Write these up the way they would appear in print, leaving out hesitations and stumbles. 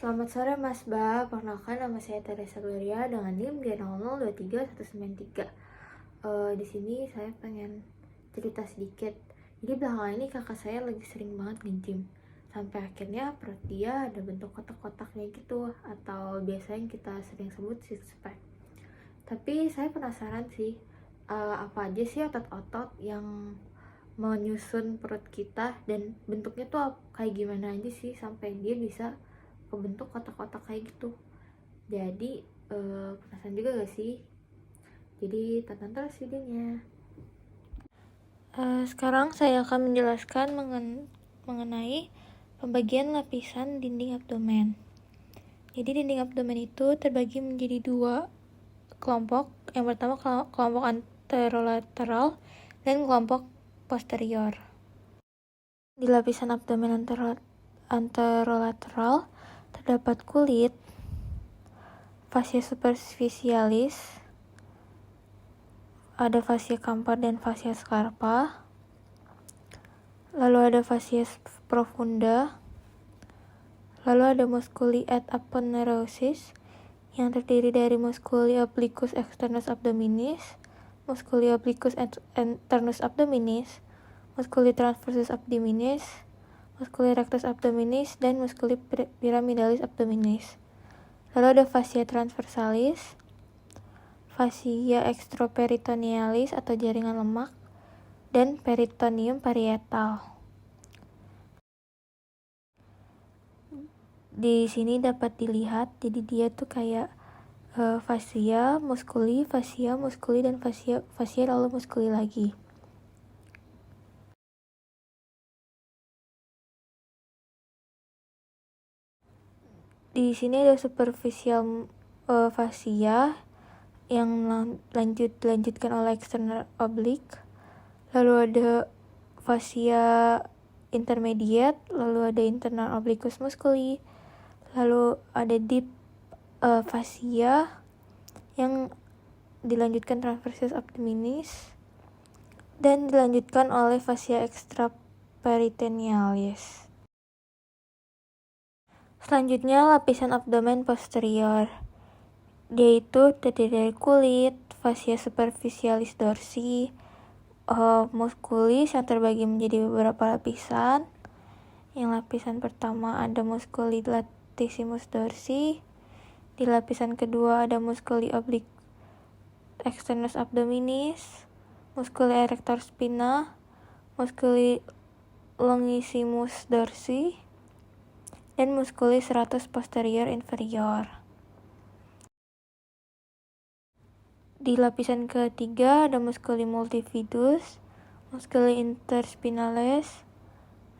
Selamat sore Mas Ba, perkenalkan nama saya Teresa Gloria dengan NIM G00231193. Di sini saya pengen cerita sedikit. Jadi belakangan ini kakak saya lagi sering banget nge-gym. Sampai akhirnya perut dia ada bentuk kotak-kotaknya gitu, atau biasanya kita sering sebut six pack. Tapi saya penasaran sih, apa aja sih otot-otot yang menyusun perut kita dan bentuknya tuh kayak gimana aja sih sampai dia bisa kebentuk kotak-kotak kayak gitu. Jadi penasaran juga gak sih? Jadi tonton terus videonya. Sekarang saya akan menjelaskan mengenai pembagian lapisan dinding abdomen. Jadi dinding abdomen itu terbagi menjadi dua kelompok. Yang pertama kelompok anterolateral dan kelompok posterior. Di lapisan abdomen anterolateral terdapat kulit, fascia superficialis, ada fascia kampar dan fascia scarpa, lalu ada fascia profunda, lalu ada musculi ad aponeurosis yang terdiri dari musculi obliquus externus abdominis, musculi obliquus internus abdominis, musculi transversus abdominis, musculi rectus abdominis, dan musculi pyramidalis abdominis. Lalu ada fascia transversalis, fascia extraperitonealis atau jaringan lemak, dan peritoneum parietal. Di sini dapat dilihat, jadi dia tuh kayak fascia musculi, dan fascia lalu musculi lagi. Di sini ada superficial fascia yang dilanjutkan oleh external oblique, lalu ada fascia intermediate, lalu ada internal obliquus musculi, lalu ada deep fascia yang dilanjutkan transversus abdominis dan dilanjutkan oleh fascia extraperitonealis. Selanjutnya lapisan abdomen posterior. Dia itu terdiri dari kulit, fascia superficialis dorsi, musculis yang terbagi menjadi beberapa lapisan. Yang lapisan pertama ada musculi latissimus dorsi. Di lapisan kedua ada musculi oblique externus abdominis, musculi erector spina, musculi longissimus dorsi, dan musculi serratus posterior inferior. Di lapisan ketiga ada musculi multifidus, musculi interspinalis,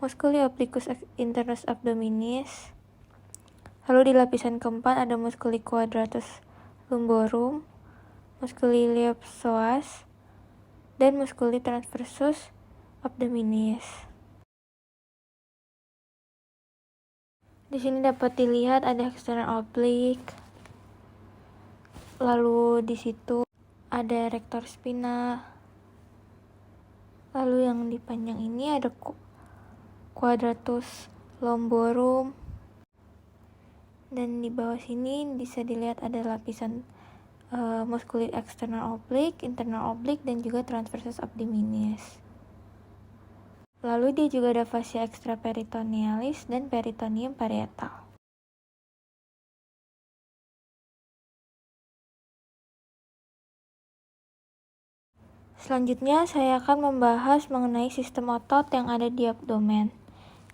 musculi obliquus internus abdominis. Lalu di lapisan keempat ada musculi quadratus lumborum, musculi iliopsoas, dan musculi transversus abdominis. Di sini dapat dilihat ada external oblique. Lalu di situ ada erector spina. Lalu yang di panjang ini ada quadratus lumborum. Dan di bawah sini bisa dilihat ada lapisan musculi external oblique, internal oblique, dan juga transversus abdominis. Lalu dia juga ada fascia extraperitonealis dan peritoneum parietal. Selanjutnya saya akan membahas mengenai sistem otot yang ada di abdomen.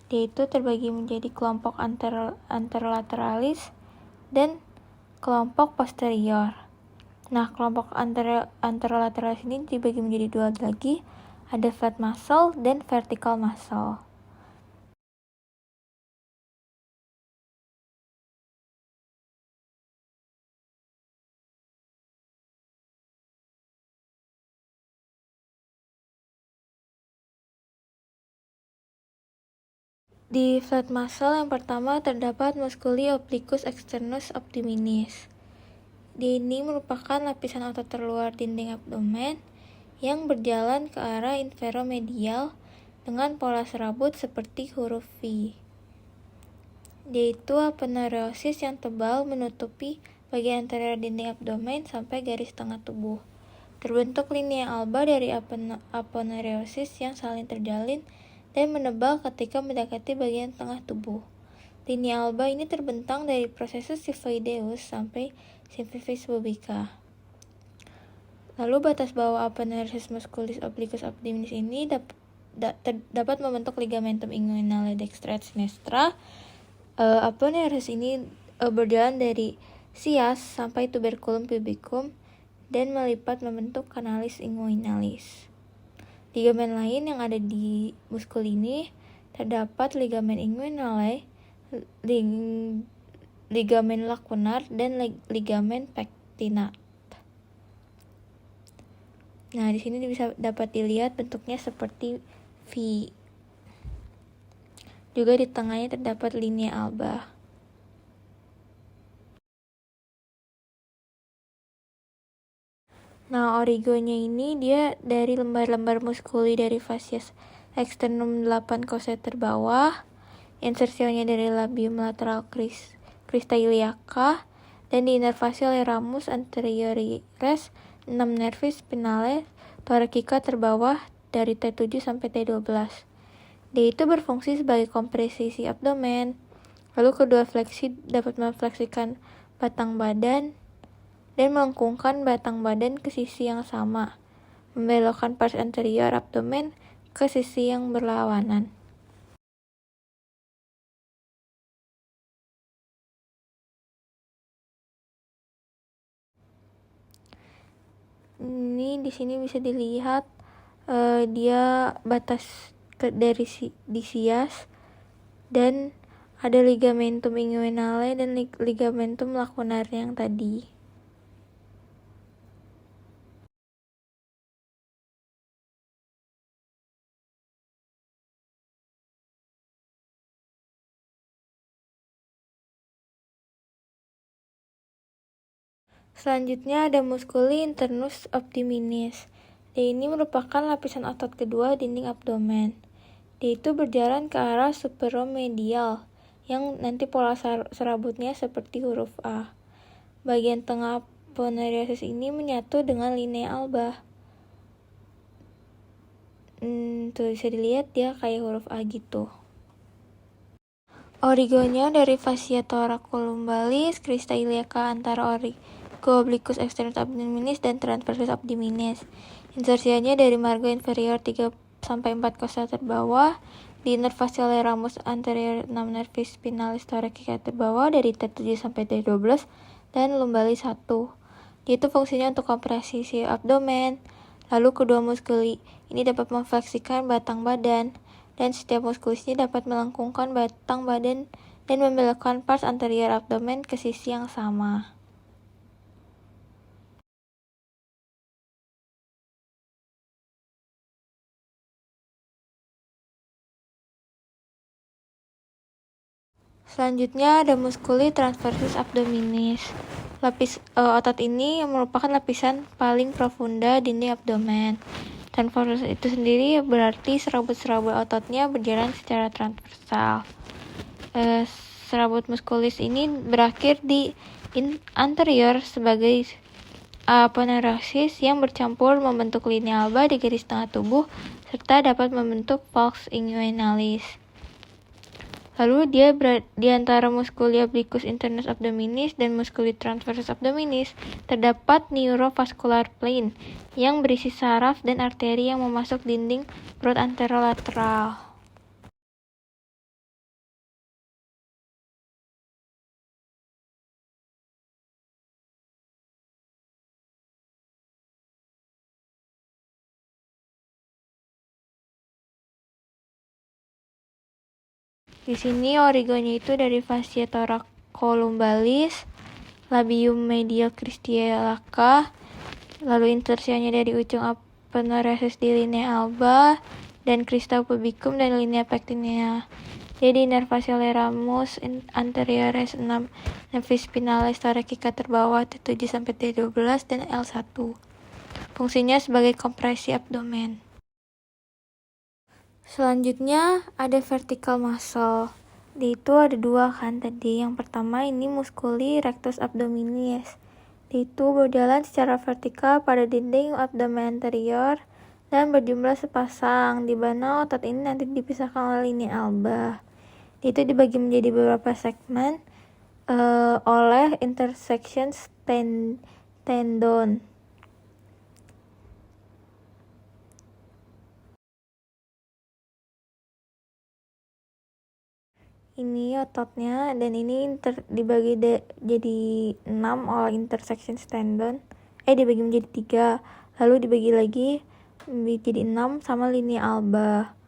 Yaitu terbagi menjadi kelompok anterolateраlis dan kelompok posterior. Nah, kelompok anterolateраlis ini dibagi menjadi dua lagi, ada flat muscle dan vertical muscle. Di flat muscle yang pertama terdapat musculi obliquus externus abdominis. Ini merupakan lapisan otot terluar dinding abdomen yang berjalan ke arah inferomedial dengan pola serabut seperti huruf V. yaitu aponeurosis yang tebal menutupi bagian anterior dinding abdomen sampai garis tengah tubuh. Terbentuk linea alba dari aponeurosis yang saling terjalin dan menebal ketika mendekati bagian tengah tubuh. Linea alba ini terbentang dari prosesus xiphoideus sampai symphysis pubica. Lalu batas bawah aponeurosis musculis obliquus abdominis ini dapat membentuk ligamentum inguinale dextra et sinistra. Aponeurosis ini berjalan dari sias sampai tuberculum pubicum dan melipat membentuk canalis inguinalis. Ligamen lain yang ada di muskul ini terdapat ligamen inguinale, ligamen lacunar, dan ligamen pectinat. Nah, di sini dapat dilihat bentuknya seperti V. Juga di tengahnya terdapat linea alba. Nah, origonya ini dia dari lembar-lembar muskuli dari fascias externum 8 coseter bawah, insersionya dari labium lateral crista iliaca, dan diinervasi oleh ramus anteriores 6 nervis spinale thoracica terbawah dari T7 sampai T12. D itu berfungsi sebagai kompresi abdomen. Lalu kedua fleksi dapat memfleksikan batang badan dan melengkungkan batang badan ke sisi yang sama, membelokkan pars anterior abdomen ke sisi yang berlawanan. Ini di sini bisa dilihat dia batas dari di sias, dan ada ligamentum inguinale dan ligamentum lacunar yang tadi. Selanjutnya ada musculi internus abdominis. D ini merupakan lapisan otot kedua dinding abdomen. D itu berjalan ke arah superomedial, yang nanti pola serabutnya seperti huruf A. Bagian tengah aponeurosis ini menyatu dengan linea alba. Tuh bisa dilihat dia kayak huruf A gitu. Origonya dari fascia thoracolumbalis, crista iliaca antara origo obliquus externus abdominis dan transversus abdominis. Insersianya dari margo inferior 3-4 kosta terbawah, diinervasi oleh ramus anterior 6 nervis spinalis thoracica terbawah dari T7 sampai T12 dan lumbalis 1. Itu fungsinya untuk kompresi abdomen. Lalu kedua muskuli ini dapat memfleksikan batang badan, dan setiap muskulisnya dapat melengkungkan batang badan dan membelokkan pars anterior abdomen ke sisi yang sama. Selanjutnya ada muskuli transversus abdominis. Otot ini merupakan lapisan paling profunda dinding abdomen. Transversus itu sendiri berarti serabut-serabut ototnya berjalan secara transversal. Serabut muskulis ini berakhir di anterior sebagai aponeurosis yang bercampur membentuk linea alba di garis tengah tubuh serta dapat membentuk falx inguinalis. Lalu dia di antara muskuli obliquus internus abdominis dan muskuli transversus abdominis terdapat neurovascular plane yang berisi saraf dan arteri yang memasuk dinding perut anterolateral. Di sini origonya itu dari fascia thoracolumbalis, labium medial cristialaca, lalu insersinya dari ujung aponeurosis di linea alba dan crista pubicum dan linea pectinea. Dia diinervasi oleh ramus anteriores 6 nervis spinalis thoracica terbawah T7 sampai T12 dan L1. Fungsinya sebagai kompresi abdomen. Selanjutnya ada vertical muscle. Itu ada dua kan tadi. Yang pertama ini musculi rectus abdominis. Itu berjalan secara vertikal pada dinding abdomen anterior dan berjumlah sepasang, di mana otot ini nanti dipisahkan oleh linea alba. Itu dibagi menjadi beberapa segmen oleh intersection tendon. Ini ototnya, dan ini dibagi jadi 6 oleh intersection tendon. Dibagi menjadi 3, lalu dibagi lagi jadi 6 sama linea alba.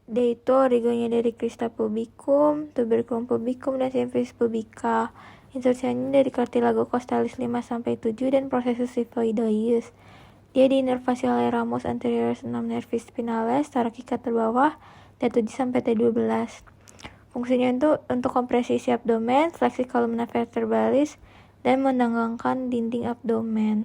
Itu origonya dari crista pubicum, tuberculum pubicum, dan symphysis pubica. Insersinya dari cartilago costalis 5-7 dan processus xiphoidoides. Dia diinervasi oleh ramus anterioris 6 nervis spinales, tarokica terbawah, T7-T12. Fungsinya itu untuk kompresi isi abdomen, fleksi kolumna vertebralis, dan menenggangkan dinding abdomen.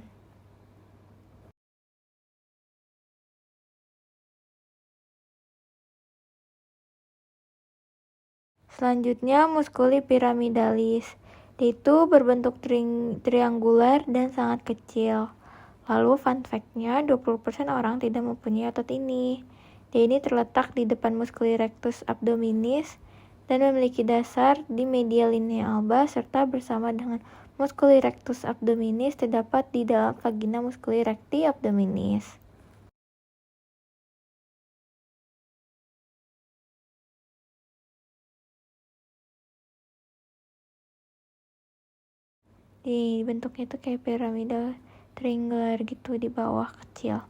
Selanjutnya musculi pyramidalis. Itu berbentuk triangular dan sangat kecil. Lalu fun fact-nya 20% orang tidak mempunyai otot ini. Dia ini terletak di depan musculi rectus abdominis dan memiliki dasar di medial linea alba serta bersama dengan musculi rectus abdominis terdapat di dalam vagina musculi recti abdominis. Di bentuknya itu kayak piramida triangular gitu di bawah kecil.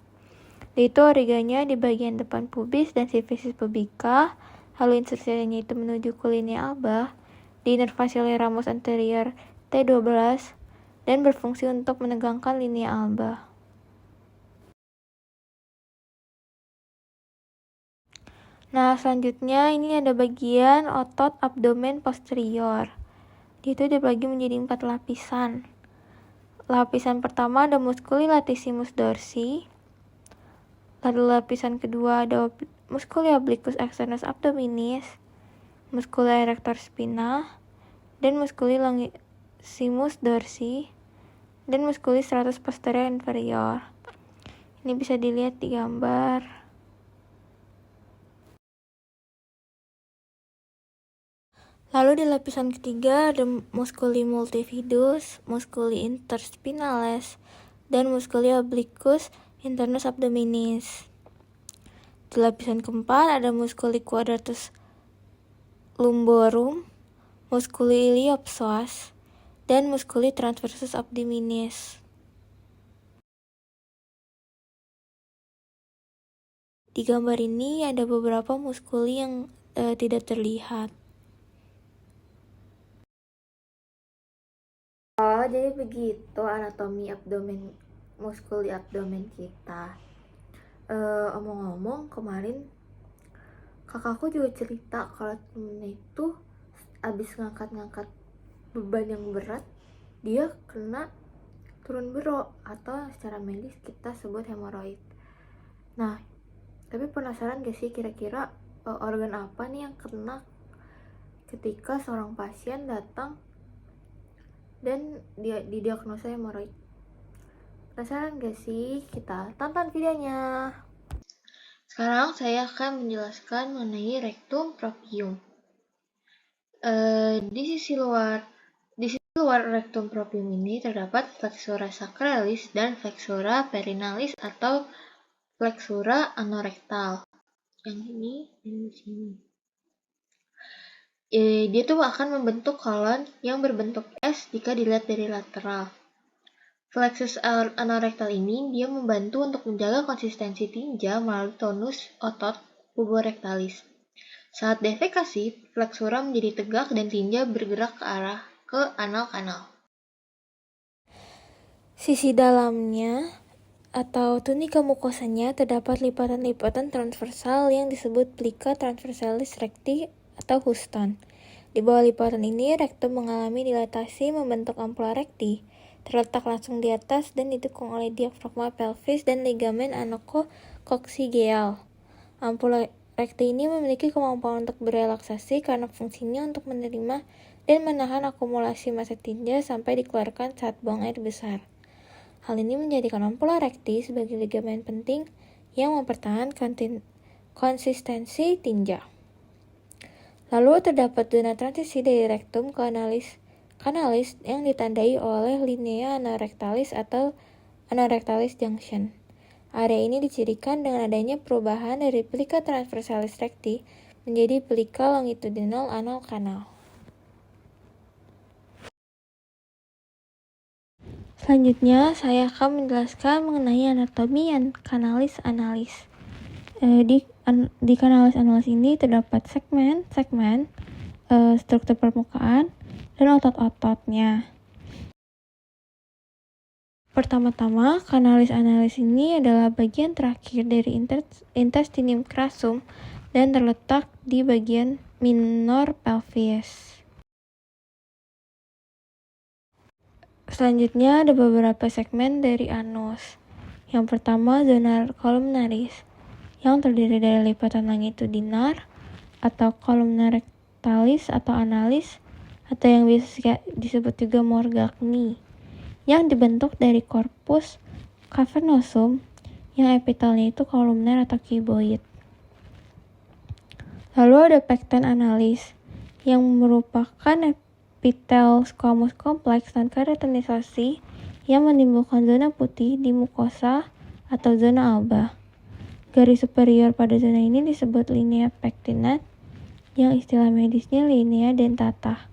Itu origanya di bagian depan pubis dan symphysis pubica, lalu insersinya itu menuju ke linea alba, diinervasi oleh ramus anterior T12 dan berfungsi untuk menegangkan linea alba. Nah, selanjutnya ini ada bagian otot abdomen posterior. Itu dibagi menjadi 4 lapisan. Lapisan pertama ada musculi latissimus dorsi. Lalu lapisan kedua ada musculi obliquus externus abdominis, musculi erector spina, dan musculi longissimus dorsi, dan musculi stratus posterior inferior. Ini bisa dilihat di gambar. Lalu di lapisan ketiga ada musculi multifidus, musculi interspinalis, dan musculi obliquus internus abdominis. Di lapisan keempat ada musculi quadratus lumborum, musculi iliopsoas, dan musculi transversus abdominis. Di gambar ini ada beberapa muskuli yang tidak terlihat. Jadi begitu anatomi abdomen, muskuli abdomen kita. Omong-omong, kemarin kakakku juga cerita kalau temennya itu abis ngangkat-ngangkat beban yang berat, dia kena turun bero atau secara medis kita sebut hemoroid. Nah, tapi penasaran gak sih kira-kira organ apa nih yang kena ketika seorang pasien datang dan dia didiagnosa hemoroid? Penasaran gak sih? Kita tonton videonya. Sekarang saya akan menjelaskan mengenai rectum proprium. Di sisi luar rectum proprium ini terdapat flexura sacralis dan flexura perinalis atau flexura anorektal. Yang ini dan di sini. Dia tuh akan membentuk kolon yang berbentuk S jika dilihat dari lateral. Flexus anorektal ini dia membantu untuk menjaga konsistensi tinja melalui tonus otot puborektalis. Saat defekasi, flexura menjadi tegak dan tinja bergerak ke anal kanal. Sisi dalamnya atau tunika mukosanya terdapat lipatan-lipatan transversal yang disebut plica transversalis recti atau Houston. Di bawah lipatan ini, rektum mengalami dilatasi membentuk ampula recti, terletak langsung di atas dan didukung oleh diafragma pelvis dan ligamen anokococcygeal. Ampula recti ini memiliki kemampuan untuk berelaksasi karena fungsinya untuk menerima dan menahan akumulasi massa tinja sampai dikeluarkan saat buang air besar. Hal ini menjadikan ampula recti sebagai ligamen penting yang mempertahankan konsistensi tinja. Lalu terdapat zona transisi dari rektum ke kanalis yang ditandai oleh linea anorectalis atau anorectalis junction. Area ini dicirikan dengan adanya perubahan dari plica transversalis recti menjadi plica longitudinal anal canal. Selanjutnya, saya akan menjelaskan mengenai anatomi kanalis analis. Di kanalis analis ini terdapat segmen, struktur permukaan, dan otot-ototnya. Pertama-tama, kanalis analis ini adalah bagian terakhir dari intestinum crassum dan terletak di bagian minor pelvis. Selanjutnya ada beberapa segmen dari anus. Yang pertama, zona columnaris, yang terdiri dari lipatan longitudinal atau columna rectalis atau analis, atau yang biasa disebut juga Morgagni, yang dibentuk dari corpus cavernosum, yang epitelnya itu kolumner atau cuboid. Lalu ada pecten analis, yang merupakan epitel squamous kompleks dan keratinisasi yang menimbulkan zona putih di mukosa atau zona alba. Garis superior pada zona ini disebut linea pectinat, yang istilah medisnya linea dentata.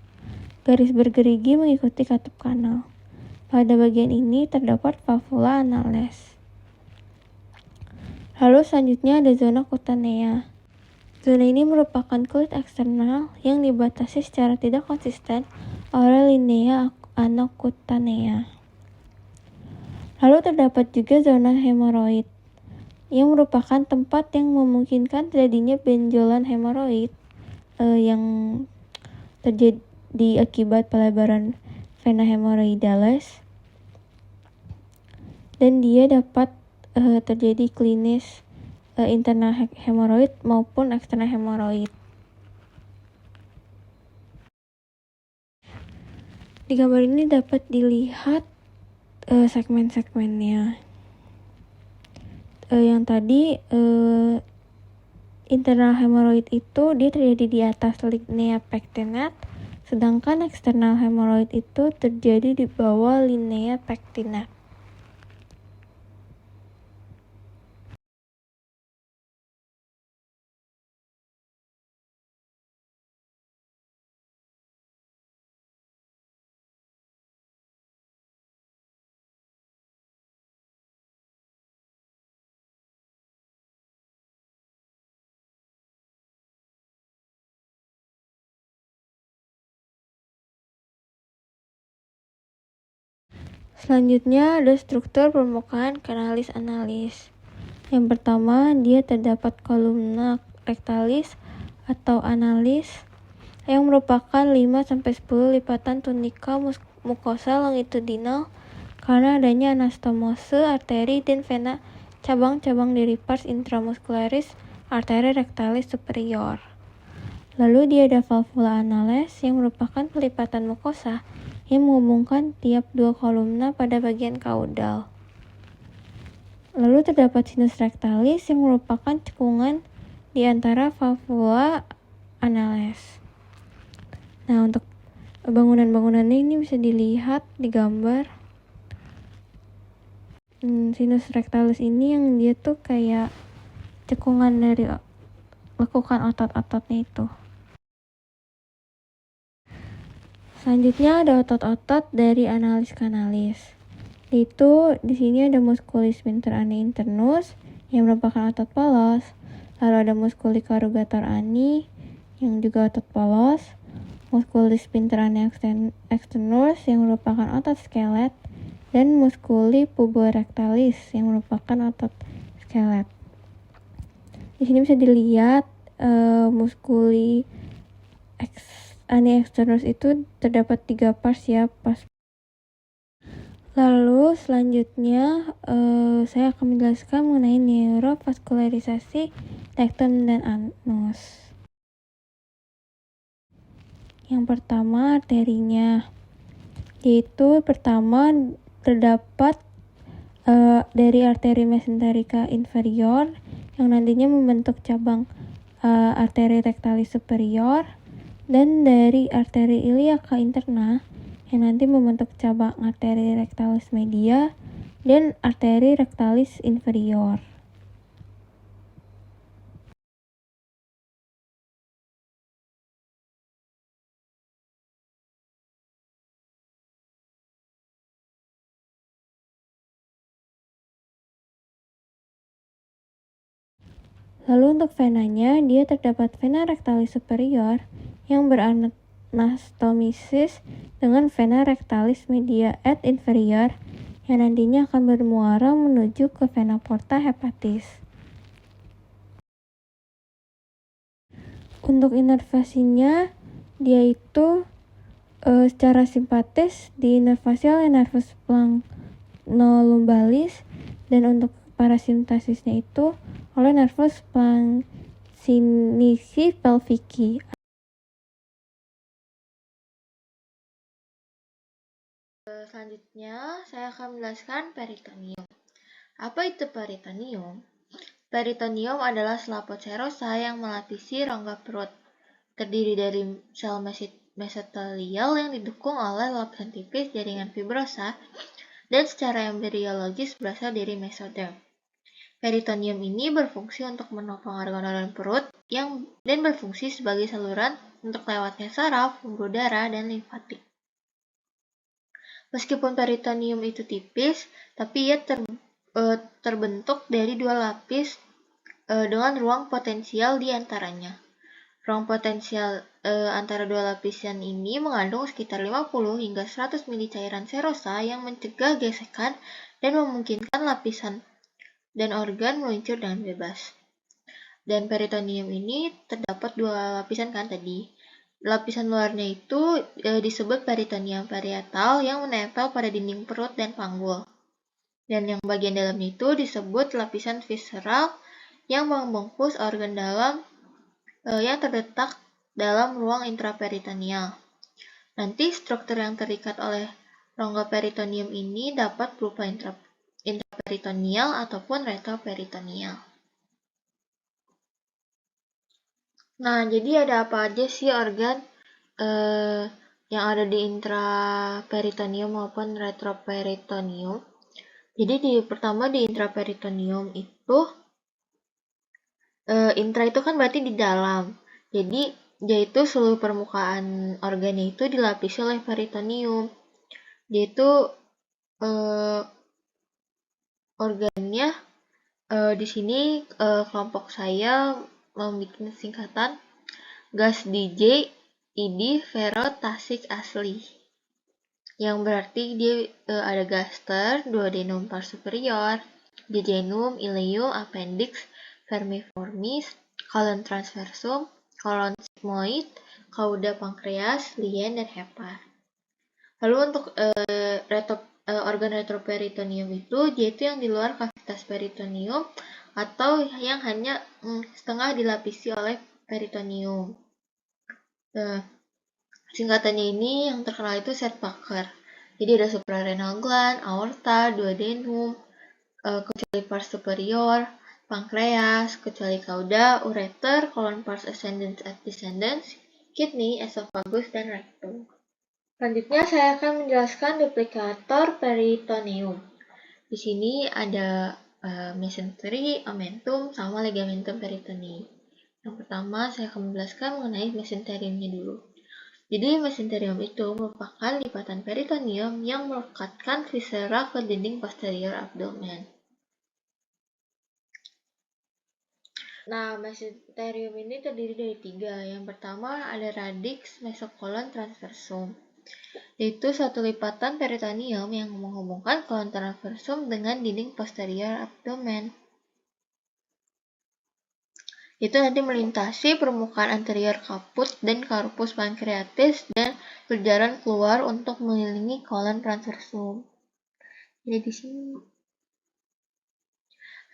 Garis bergerigi mengikuti katup kanal. Pada bagian ini terdapat valvula anales. Lalu selanjutnya ada zona cutanea. Zona ini merupakan kulit eksternal yang dibatasi secara tidak konsisten oleh linea anocutanea. Lalu terdapat juga zona hemoroid, yang merupakan tempat yang memungkinkan terjadinya benjolan hemoroid yang terjadi akibat pelebaran vena hemoroidalis, dan dia dapat terjadi klinis internal hemoroid maupun eksternal hemoroid. Di gambar ini dapat dilihat segmen-segmennya. Yang tadi internal hemoroid itu dia terjadi di atas linea pectinat, sedangkan eksternal hemoroid itu terjadi di bawah linea pectinat. Selanjutnya ada struktur permukaan kanalis analis. Yang pertama, dia terdapat kolumna rectalis atau analis yang merupakan 5-10 lipatan tunika mukosa longitudinal karena adanya anastomose arteri dan vena cabang-cabang dari pars intramuscularis arteri rectalis superior. Lalu dia ada valvula anales yang merupakan pelipatan mukosa yang menghubungkan tiap dua kolumna pada bagian kaudal. Lalu terdapat sinus rectalis yang merupakan cekungan di antara valvula anales. Nah, untuk bangunan-bangunannya ini bisa dilihat di gambar. Sinus rectalis ini yang dia tuh kayak cekungan dari lekukan otot-ototnya itu. Selanjutnya ada otot-otot dari analis kanalis. Itu di sini ada musculus sphincter ani internus yang merupakan otot polos. Lalu ada musculus corrugator ani yang juga otot polos. Musculus sphincter ani externus yang merupakan otot skelet dan musculi puborectalis yang merupakan otot skelet. Di sini bisa dilihat musculi ani externus itu terdapat 3 pars ya. Lalu selanjutnya saya akan menjelaskan mengenai neurovaskularisasi rektum dan anus. Yang pertama arterinya, yaitu pertama terdapat dari arteri mesenterica inferior yang nantinya membentuk cabang arteri rectalis superior, dan dari arteri iliaca interna yang nanti membentuk cabang arteri rectalis media dan arteri rectalis inferior. Lalu untuk venanya, dia terdapat vena rectalis superior yang beranastomosis dengan vena rectalis media et inferior yang nantinya akan bermuara menuju ke vena porta hepatis. Untuk inervasinya, dia itu secara simpatis diinervasi oleh nervus planktolumbalis, dan untuk parasintasisnya itu oleh nervus planktinici pelvici. Selanjutnya, saya akan menjelaskan peritoneum. Apa itu peritoneum? Peritoneum adalah selaput serosa yang melapisi rongga perut. Terdiri dari sel mesotelial yang didukung oleh lapisan tipis jaringan fibrosa dan secara embriologis berasal dari mesoderm. Peritoneum ini berfungsi untuk menopang organ-organ perut dan berfungsi sebagai saluran untuk lewatnya saraf, pembuluh darah, dan limfatik. Meskipun peritoneum itu tipis, tapi ia terbentuk dari 2 lapis dengan ruang potensial di antaranya. Ruang potensial antara 2 lapisan ini mengandung sekitar 50 hingga 100 mili cairan serosa yang mencegah gesekan dan memungkinkan lapisan dan organ meluncur dengan bebas. Dan peritoneum ini terdapat 2 lapisan kan tadi. Lapisan luarnya itu disebut peritoneum parietal yang menempel pada dinding perut dan panggul. Dan yang bagian dalamnya itu disebut lapisan visceral yang membungkus organ dalam yang terletak dalam ruang intraperitoneal. Nanti struktur yang terikat oleh rongga peritoneum ini dapat berupa intraperitoneal ataupun retroperitoneal. Nah, jadi ada apa aja sih organ yang ada di intraperitoneum maupun retroperitoneum? Jadi pertama di intraperitoneum itu intra itu kan berarti di dalam. Jadi yaitu seluruh permukaan organnya itu dilapisi oleh peritoneum. Yaitu organnya di sini kelompok saya membuat singkatan gas DJ ID ferrotasik asli, yang berarti dia ada gaster, duodenum pars superior, jejunum, ileum, appendix, vermiformis, colon transversum, colon sigmoid, cauda pankreas, lien, dan hepar. Lalu untuk organ retroperitoneum itu, yaitu yang di luar kavitas peritoneum atau yang hanya setengah dilapisi oleh peritoneum. Singkatannya ini yang terkenal itu Sedgwick. Jadi ada suprarenal gland, aorta, duodenum, kecuali pars superior, pankreas, kecuali cauda, ureter, colon pars ascendens et descendens, kidney, esophagus, dan rectum. Selanjutnya saya akan menjelaskan duplikator peritoneum. Di sini ada mesentery, omentum, sama ligamentum peritonei. Yang pertama saya akan menjelaskan mengenai mesenteriumnya dulu. Jadi mesenterium itu merupakan lipatan peritoneum yang melekatkan viscera ke dinding posterior abdomen. Nah, mesenterium ini terdiri dari 3. Yang pertama ada radix mesocolon transversum. yaitu suatu lipatan peritoneum yang menghubungkan kolon transversum dengan dinding posterior abdomen. Itu nanti melintasi permukaan anterior kaput dan corpus pancreatis dan berjalan keluar untuk mengelilingi kolon transversum. Jadi di sini.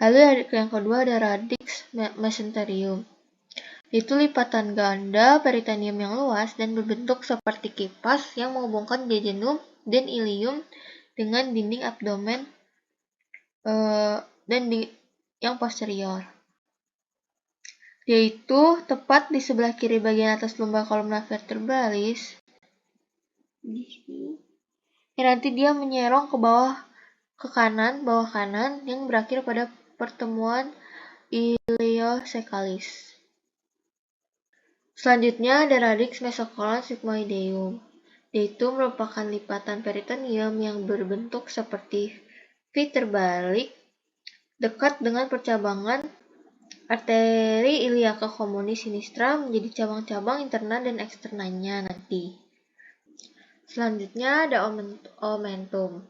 Lalu yang kedua ada radix mesenterium. Itu lipatan ganda peritoneum yang luas dan berbentuk seperti kipas yang menghubungkan jejunum dan ilium dengan dinding abdomen dan yang posterior. Yaitu tepat di sebelah kiri bagian atas lumbar kolumna vertebralis. Yang nanti dia menyerong ke bawah kanan yang berakhir pada pertemuan iliosekalis. Selanjutnya ada radix mesokolon sigmoideum, yaitu merupakan lipatan peritoneum yang berbentuk seperti V terbalik dekat dengan percabangan arteri iliaca communis sinistra menjadi cabang-cabang interna dan eksternanya nanti. Selanjutnya ada omentum.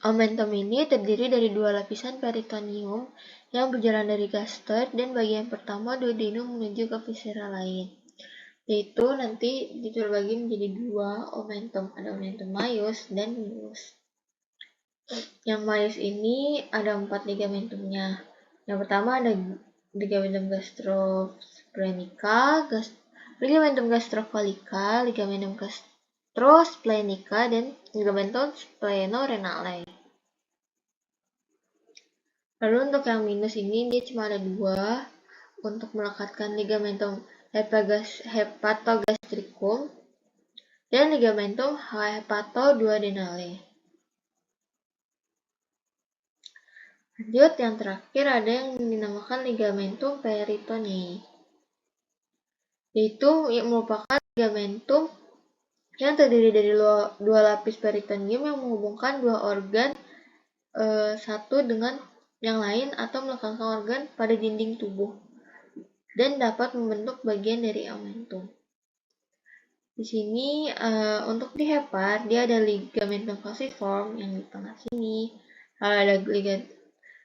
Omentum ini terdiri dari dua lapisan peritoneum yang berjalan dari gaster dan bagian pertama duodenum menuju ke viscera lain. Yaitu nanti terbagi menjadi dua omentum. Ada omentum maius dan minus. Yang maius ini ada 4 ligamentumnya. Yang pertama ada ligamentum gastrosplenica, ligamentum gastrocolica, ligamentum gastrosplenica, dan ligamentum splenorenale. Lalu untuk yang minus ini dia cuma ada 2 untuk melekatkan ligamentum hepatogastricum dan ligamentum hepatoduodenale. Lanjut, yang terakhir ada yang dinamakan ligamentum peritonei, yaitu merupakan ligamentum yang terdiri dari 2 lapis peritoneum yang menghubungkan 2 organ satu dengan yang lain atau melekatkan organ pada dinding tubuh dan dapat membentuk bagian dari omentum. Di sini untuk di hepar dia ada ligamentum falciform yang di tengah sini, ada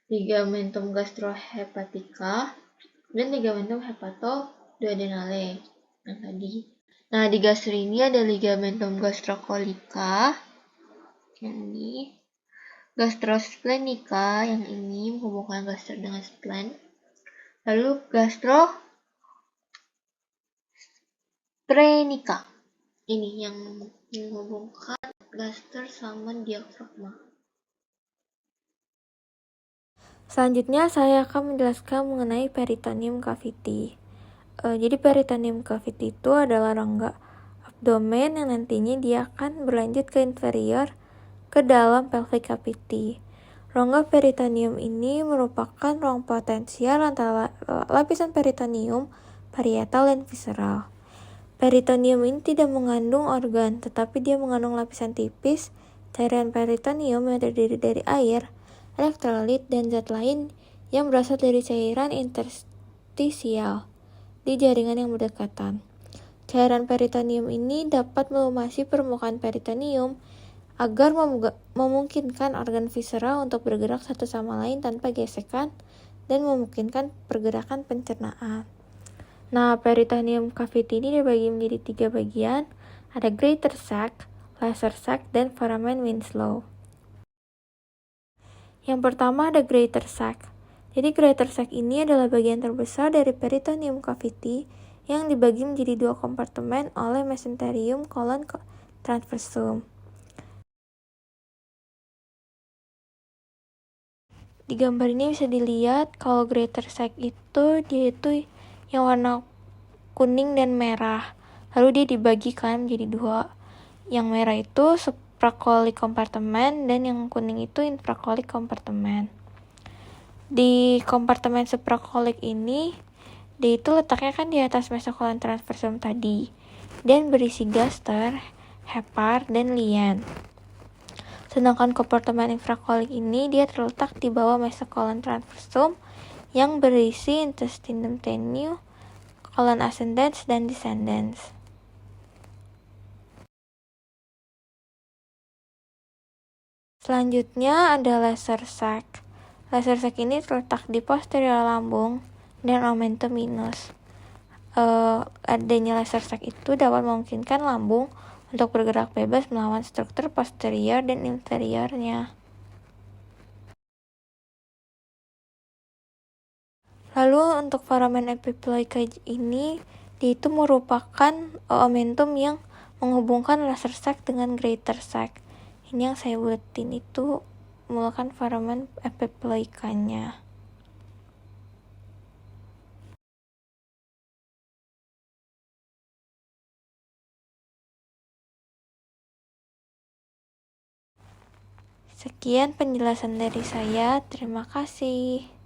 ligamentum gastrohepatica dan ligamentum hepatoduodenale yang tadi. Nah, di gaster ini ada ligamentum gastrocolica yang ini, gastrosplenica yang ini menghubungkan gaster dengan spleen. Lalu gastrosprenica ini yang menghubungkan gaster sama diafragma. Selanjutnya saya akan menjelaskan mengenai peritoneum cavity. Jadi peritoneum cavity itu adalah rongga abdomen yang nantinya dia akan berlanjut ke inferior ke dalam pelvic cavity. Rongga peritoneum ini merupakan ruang potensial antara lapisan peritoneum, parietal, dan visceral. Peritoneum ini tidak mengandung organ, tetapi dia mengandung lapisan tipis cairan peritoneum yang terdiri dari air, elektrolit, dan zat lain yang berasal dari cairan interstisial di jaringan yang berdekatan. Cairan peritoneum ini dapat melumasi permukaan peritoneum agar memungkinkan organ visceral untuk bergerak satu sama lain tanpa gesekan dan memungkinkan pergerakan pencernaan. Nah, peritoneum cavity ini dibagi menjadi 3 bagian, ada greater sac, lesser sac, dan foramen Winslow. Yang pertama ada greater sac. Jadi greater sac ini adalah bagian terbesar dari peritoneum cavity yang dibagi menjadi 2 kompartemen oleh mesenterium kolon transversum. Di gambar ini bisa dilihat kalau greater sac itu dia itu yang warna kuning dan merah. Lalu dia dibagikan menjadi 2. Yang merah itu supracoelic kompartemen dan yang kuning itu infracoelic kompartemen. Di kompartemen supracoelic ini dia itu letaknya kan di atas mesokolon transversum tadi dan berisi gaster, hepar, dan lien. Sedangkan kompartemen infracoelic ini dia terletak di bawah mesokolon transversum yang berisi intestinum tenue, colon ascendens, dan descendens. Selanjutnya ada laser sac. Laser sac ini terletak di posterior lambung dan omentum minus. Adanya laser sac itu dapat memungkinkan lambung untuk bergerak bebas melawan struktur posterior dan inferiornya. Lalu untuk foramen epiploica ini, itu merupakan omentum yang menghubungkan laser sac dengan greater sac. Ini yang saya buatin itu merupakan foramen epiploicanya. Sekian penjelasan dari saya. Terima kasih.